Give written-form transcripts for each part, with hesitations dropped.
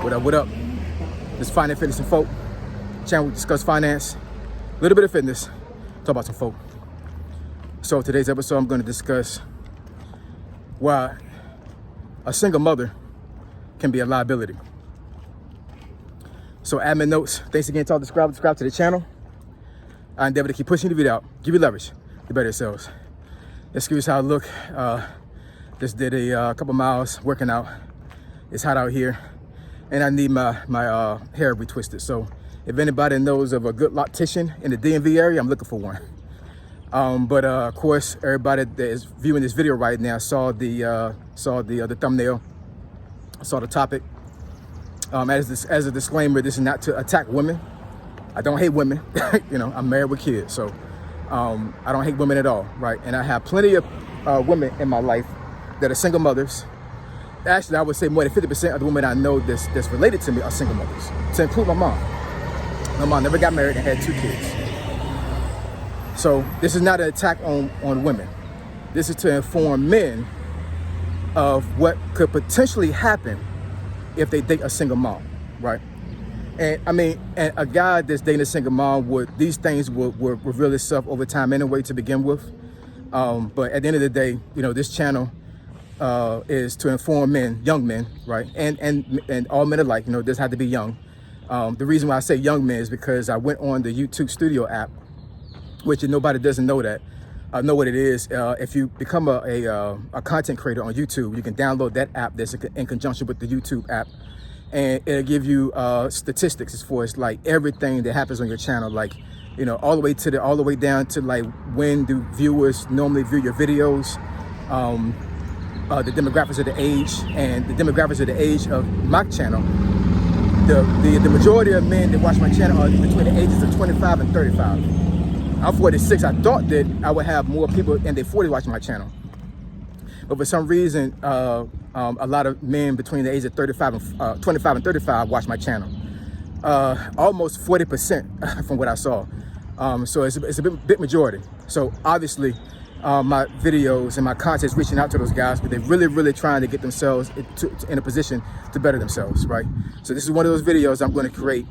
What up, what up? This is Finance, Fitness, and Folk. Channel we discuss finance, a little bit of fitness, talk about some folk. So today's episode, I'm going to discuss why a single mother can be a liability. So admin notes, thanks again to all subscribe to the channel. I endeavor to keep pushing the video out, give you leverage to better yourselves. Excuse how I look. Just did a couple miles working out. It's hot out here, and I need my hair retwisted. So if anybody knows of a good loctician in the DMV area, I'm looking for one. But of course, everybody that is viewing this video right now saw the thumbnail, saw the topic. As a disclaimer, this is not to attack women. I don't hate women. You know, I'm married with kids, so I don't hate women at all, right? And I have plenty of women in my life that are single mothers. Actually, I would say more than 50% of the women I know that's related to me are single mothers, to include my mom. My mom never got married and had 2 kids. So this is not an attack on women. This is to inform men of what could potentially happen if they date a single mom, right? And I mean, and a guy that's dating a single mom, these things would reveal itself over time anyway to begin with. But at the end of the day, you know, this channel is to inform men, young men, right? And all men alike, you know, this had to be young. The reason why I say young men is because I went on the YouTube Studio app, which if nobody doesn't know that, know what it is. If you become a content creator on YouTube, you can download that app that's in conjunction with the YouTube app, and it'll give you statistics as far as like everything that happens on your channel, like, you know, all the way down to like when do viewers normally view your videos, the demographics of the age, and the demographics of the age of my channel. The majority of men that watch my channel are between the ages of 25 and 35. I'm 46. I thought that I would have more people in their 40s watching my channel, but for some reason, a lot of men between the age of 25 and 35 watch my channel. Almost 40% from what I saw. So it's a bit majority. So obviously, my videos and my content is reaching out to those guys, but they're really trying to get themselves in a position to better themselves, right? So this is one of those videos I'm going to create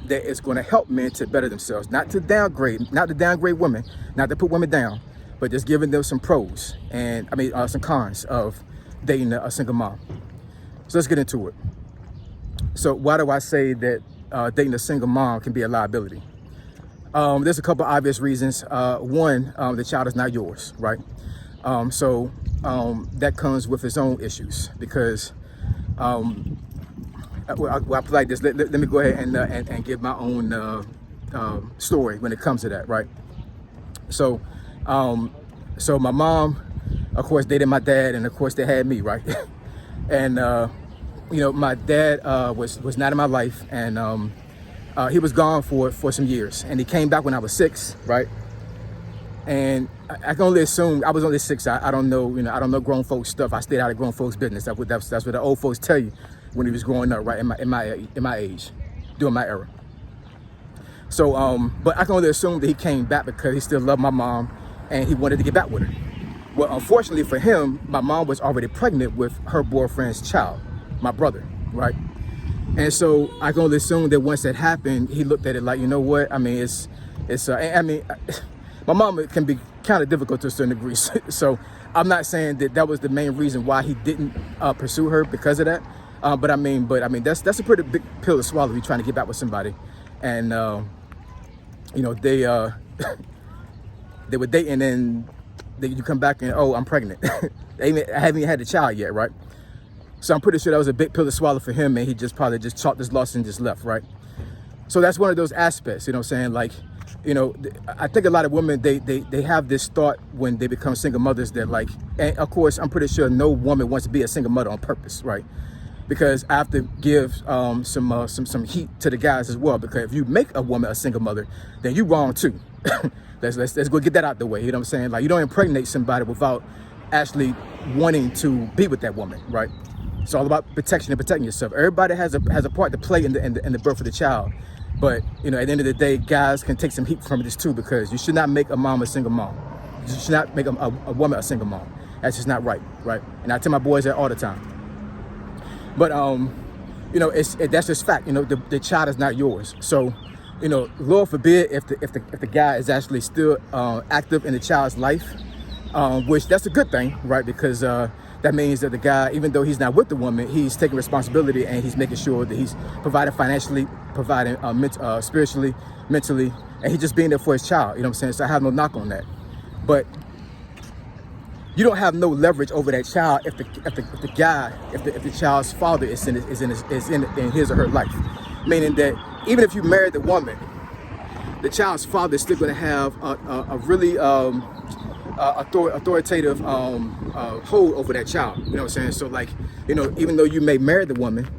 that is going to help men to better themselves, not to downgrade women, not to put women down, but just giving them some pros and some cons of dating a single mom. So let's get into it. So why do I say that dating a single mom can be a liability? There's a couple obvious reasons. One, the child is not yours, right? So that comes with its own issues, because I put like this. Let me go ahead and give my own story when it comes to that, right? So my mom, of course, dated my dad, and of course they had me, right? And you know, my dad was not in my life, and he was gone for some years, and he came back when I was 6, right? And I can only assume I was only 6. I don't know, you know, I don't know grown folks stuff. I stayed out of grown folks' business. That's what the old folks tell you when he was growing up, right? In my age, during my era. So, but I can only assume that he came back because he still loved my mom and he wanted to get back with her. Well, unfortunately for him, my mom was already pregnant with her boyfriend's child, my brother, right? And so I can only assume that once that happened, he looked at it like, you know what? I mean, my mom can be kind of difficult to a certain degree. So I'm not saying that was the main reason why he didn't pursue her because of that. But I mean, that's a pretty big pill to swallow. You're trying to get back with somebody, and you know, they were dating, and you come back and, oh, I'm pregnant. I haven't even had the child yet, right? So I'm pretty sure that was a big pill to swallow for him, and he probably chalked his loss and just left, right? So that's one of those aspects, you know what I'm saying? Like, you know, I think a lot of women, they have this thought when they become single mothers that, like, and of course, I'm pretty sure no woman wants to be a single mother on purpose, right? Because I have to give some heat to the guys as well, because if you make a woman a single mother, then you wrong too. let's go get that out the way, you know what I'm saying? Like, you don't impregnate somebody without actually wanting to be with that woman, right? It's all about protection and protecting yourself. Everybody has a part to play in the birth of the child. But, you know, at the end of the day, guys can take some heat from this too, because you should not make a mom a single mom. You should not make a woman a single mom. That's just not right, right? And I tell my boys that all the time. But that's just fact. The child is not yours. So, Lord forbid if the guy is actually still active in the child's life, which that's a good thing, right? Because that means that the guy, even though he's not with the woman, he's taking responsibility and he's making sure that he's providing financially, providing spiritually, mentally, and he's just being there for his child. You know what I'm saying? So I have no knock on that. But you don't have no leverage over that child if the child's father is in his or her life. Meaning that even if you marry the woman, the child's father is still going to have a really authoritative hold over that child. You know what I'm saying? So like, even though you may marry the woman,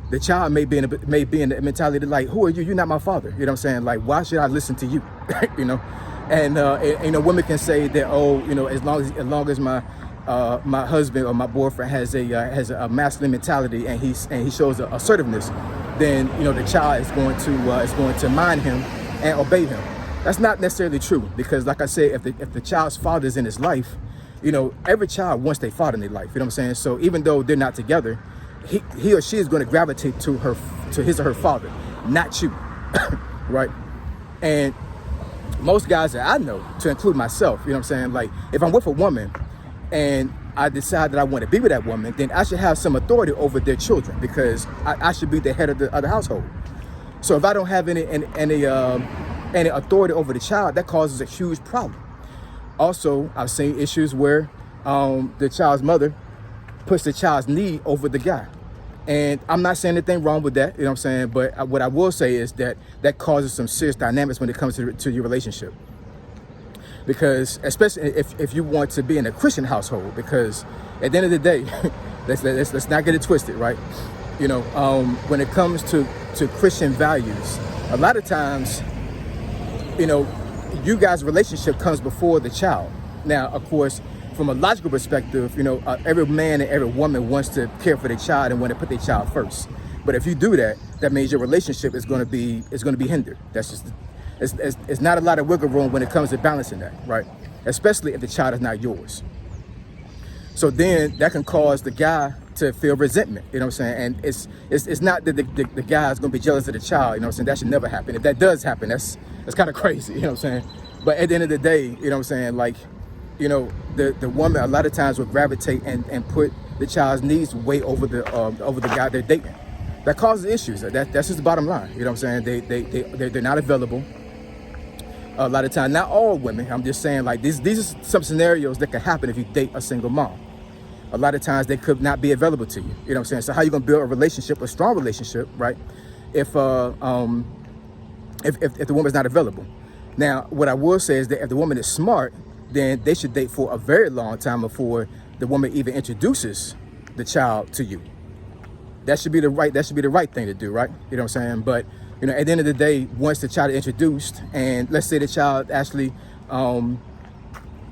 the child may be in the mentality like, who are you? You're not my father. You know what I'm saying? Like, why should I listen to you? And women can say that, as long as my husband or my boyfriend has a masculine mentality and he shows assertiveness, then the child is going to mind him and obey him. That's not necessarily true, because like I said, if the child's father is in his life, every child wants their father in their life. You know what I'm saying? So even though they're not together, he or she is going to gravitate to his or her father, not you, right? And most guys that I know, to include myself, you know what I'm saying? Like, if I'm with a woman and I decide that I want to be with that woman, then I should have some authority over their children, because I should be the head of the household. So if I don't have any authority over the child, that causes a huge problem. Also, I've seen issues where the child's mother puts the child's need over the guy. And I'm not saying anything wrong with that, you know what I'm saying? But what I will say is that causes some serious dynamics when it comes to your relationship. Because especially if you want to be in a Christian household, because at the end of the day, let's not get it twisted, right? When it comes to Christian values, a lot of times, you guys' relationship comes before the child. Now, of course, from a logical perspective, every man and every woman wants to care for their child and want to put their child first. But if you do that, that means your relationship is going to be hindered. That's just, it's not a lot of wiggle room when it comes to balancing that, right? Especially if the child is not yours. So then that can cause the guy to feel resentment, you know what I'm saying? And it's not that the guy is going to be jealous of the child, you know what I'm saying? That should never happen. If that does happen, that's kind of crazy, you know what I'm saying? But at the end of the day, you know what I'm saying? Like, the woman a lot of times will gravitate and put the child's needs way over the guy they're dating. That causes issues. That's just the bottom line. You know what I'm saying? They're not available. A lot of times, not all women. I'm just saying, like, these are some scenarios that could happen if you date a single mom. A lot of times they could not be available to you. You know what I'm saying? So how you gonna build a relationship, a strong relationship, right? If the woman's not available. Now, what I will say is that if the woman is smart, then they should date for a very long time before the woman even introduces the child to you. That should be the right thing to do, right? You know what I'm saying? But at the end of the day, once the child is introduced, and let's say the child actually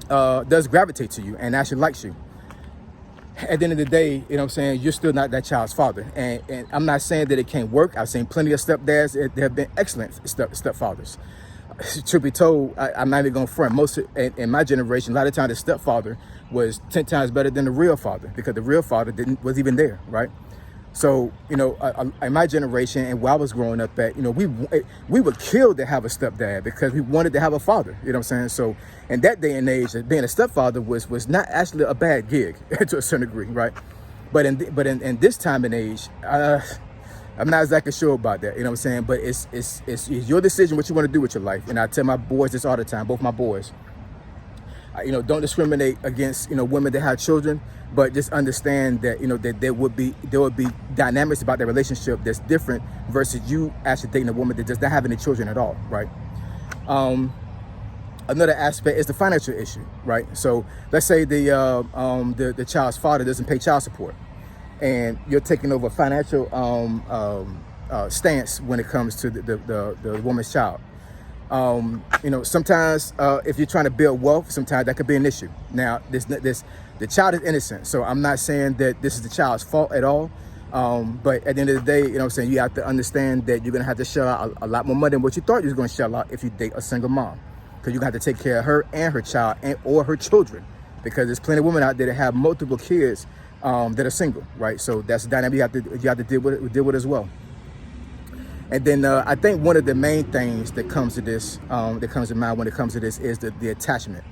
does gravitate to you and actually likes you, at the end of the day, you know what I'm saying, you're still not that child's father. And I'm not saying that it can't work. I've seen plenty of stepdads that have been excellent stepfathers. Truth be told, I'm not even going to front. In my generation, a lot of times the stepfather was 10 times better than the real father, because the real father was even there, right? So, in my generation and where I was growing up at, we would kill to have a stepdad because we wanted to have a father, you know what I'm saying? So in that day and age, being a stepfather was not actually a bad gig to a certain degree, right? But in this time and age, I'm not exactly sure about that, you know what I'm saying? But it's your decision what you want to do with your life. And I tell my boys this all the time, both my boys, don't discriminate against, women that have children, but just understand that, that there would be dynamics about their relationship that's different versus you actually dating a woman that does not have any children at all, right? Another aspect is the financial issue, right? So let's say the child's father doesn't pay child support, and you're taking over financial stance when it comes to the woman's child. Sometimes if you're trying to build wealth, sometimes that could be an issue. Now, the child is innocent, so I'm not saying that this is the child's fault at all. But at the end of the day, you know what I'm saying, you have to understand that you're going to have to shell out a lot more money than what you thought you was going to shell out if you date a single mom. Because you're going to have to take care of her and her child or her children. Because there's plenty of women out there that have multiple kids that are single, right? So that's the dynamic you have to deal with as well. And then I think one of the main things that comes to this, that comes to mind when it comes to this, is the attachment.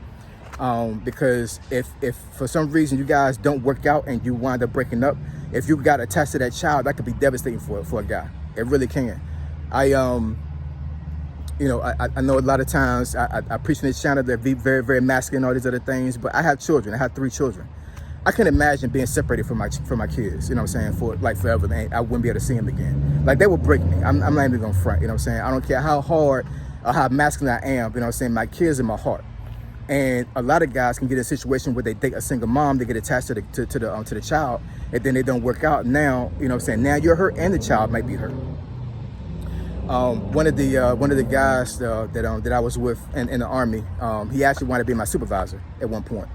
Because if for some reason you guys don't work out and you wind up breaking up, if you got attached to that child, that could be devastating for a guy. It really can. I know a lot of times I preach on this channel that be very, very masculine and all these other things, but I have children. I have 3 children. I can imagine being separated from my kids, you know what I'm saying, for like forever. And I wouldn't be able to see them again. Like, they would break me. I'm not even gonna front, you know what I'm saying. I don't care how hard or how masculine I am, you know what I'm saying. My kids in my heart. And a lot of guys can get in a situation where they date a single mom, they get attached to the child, and then they don't work out. Now, you know what I'm saying, now you're hurt and the child might be hurt. One of the guys that I was with in the Army, he actually wanted to be my supervisor at one point.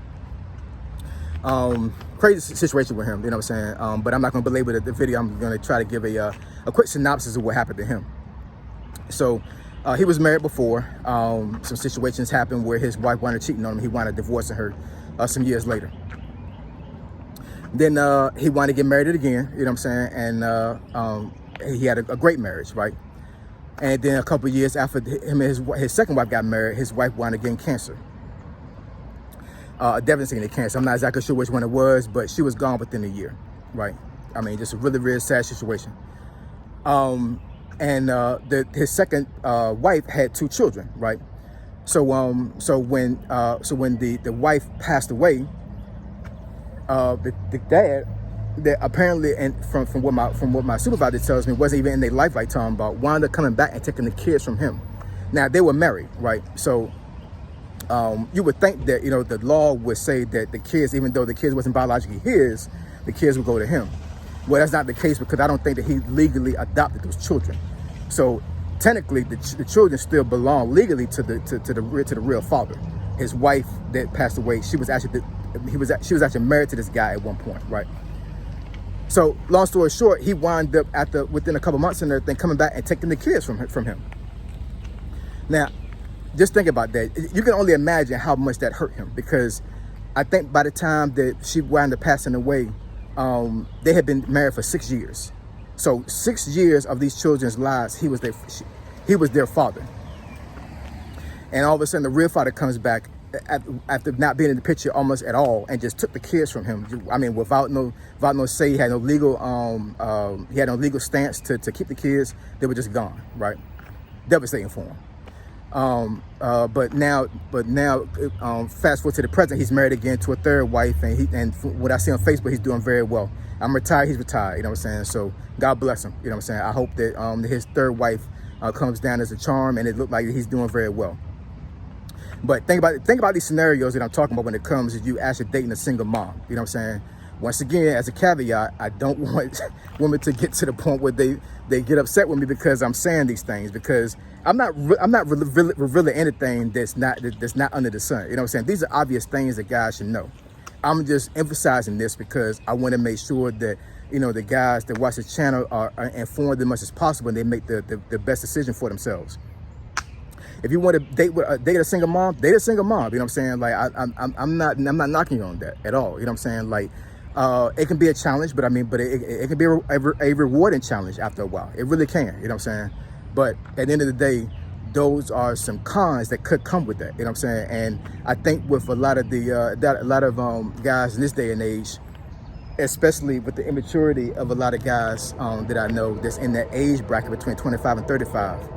Crazy situation with him, you know what I'm saying. But I'm not gonna belabor the video. I'm gonna try to give a quick synopsis of what happened to him. So he was married before. Some situations happened where his wife wanted cheating on him. He wanted divorcing her some years later. Then he wanted to get married again, you know what I'm saying. And he had a great marriage, right? And then a couple of years after him and his second wife got married, his wife wound up getting cancer. Devastating cancer. I'm not exactly sure which one it was, but she was gone within a year, right? I mean, just a really, really sad situation. His second wife had 2 children, right? So when the wife passed away, the dad, that apparently, and from what my supervisor tells me, wasn't even in their life like talking about, wound up coming back and taking the kids from him. Now, they were married, right? So you would think that, you know, the law would say that the kids, even though the kids wasn't biologically his, the kids would go to him. Well, that's not the case, because I don't think that he legally adopted those children. So technically, the children still belong legally to the real father. His wife that passed away, she was actually married to this guy at one point, right? So long story short, he wound up within a couple months and everything coming back and taking the kids from him. Now, just think about that. You can only imagine how much that hurt him, because I think by the time that she wound up passing away, they had been married for 6 years. So 6 years of these children's lives, he was their father. And all of a sudden, the real father comes back after not being in the picture almost at all, and just took the kids from him. I mean, without no say, he had no legal stance to keep the kids. They were just gone, right? Devastating for him. But now, fast forward to the present, he's married again to a 3rd wife, and what I see on Facebook, he's doing very well. I'm retired, he's retired, you know what I'm saying? So God bless him, you know what I'm saying? I hope that his 3rd wife comes down as a charm, and it looked like he's doing very well. But think about these scenarios that I'm talking about when it comes to you actually dating a single mom, you know what I'm saying? Once again, as a caveat, I don't want women to get to the point where they get upset with me because I'm saying these things, because I'm not revealing anything that's not under the sun. You know what I'm saying? These are obvious things that guys should know. I'm just emphasizing this because I want to make sure that, you know, the guys that watch this channel are informed as much as possible, and they make the best decision for themselves. If you want to date a single mom, date a single mom. You know what I'm saying? Like, I'm not knocking you on that at all. You know what I'm saying? Like, it can be a challenge, but it can be a rewarding challenge after a while. It really can. You know what I'm saying? But at the end of the day, those are some cons that could come with that. You know what I'm saying? And I think with a lot of guys in this day and age, especially with the immaturity of a lot of guys that I know that's in that age bracket between 25 and 35.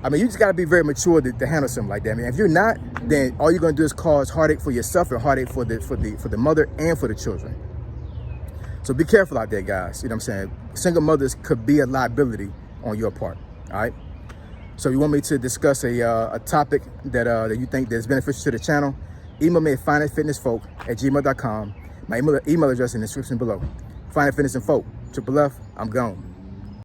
I mean, you just got to be very mature to handle something like that. I mean, if you're not, then all you're going to do is cause heartache for yourself and heartache for the mother and for the children. So be careful out there, guys. You know what I'm saying? Single mothers could be a liability on your part. All right. So you want me to discuss a topic that you think that's beneficial to the channel? Email me at finestfitnessfolk@gmail.com. My email address in the description below. Finest Fitness and Folk, Triple F, I'm gone.